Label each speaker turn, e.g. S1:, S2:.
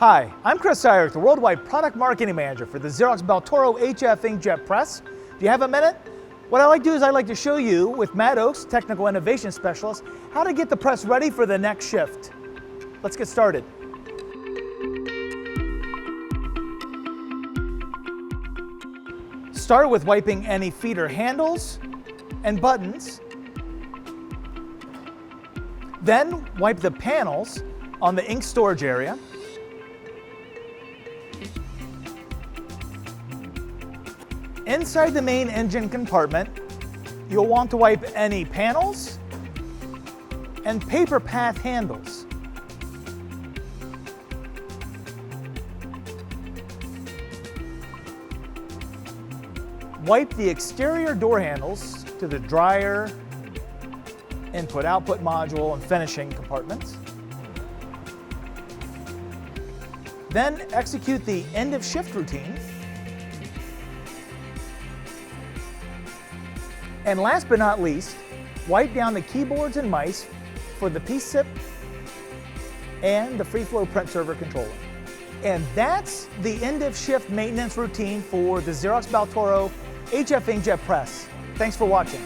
S1: Hi, I'm Chris Syrick, the Worldwide Product Marketing Manager for the Xerox Baltoro HF Inkjet Press. Do you have a minute? What I like to do is I like to show you, with Matt Oakes, Technical Innovation Specialist, how to get the press ready for the next shift. Let's get started. Start with wiping any feeder handles and buttons. Then wipe the panels on the ink storage area. Inside the main engine compartment, you'll want to wipe any panels and paper path handles. Wipe the exterior door handles to the dryer, input-output module, and finishing compartments. Then execute the end of shift routine. And last but not least, wipe down the keyboards and mice for the P-SIP and the free flow print server controller. And that's the end of shift maintenance routine for the Xerox Baltoro HF Inkjet Press. Thanks for watching.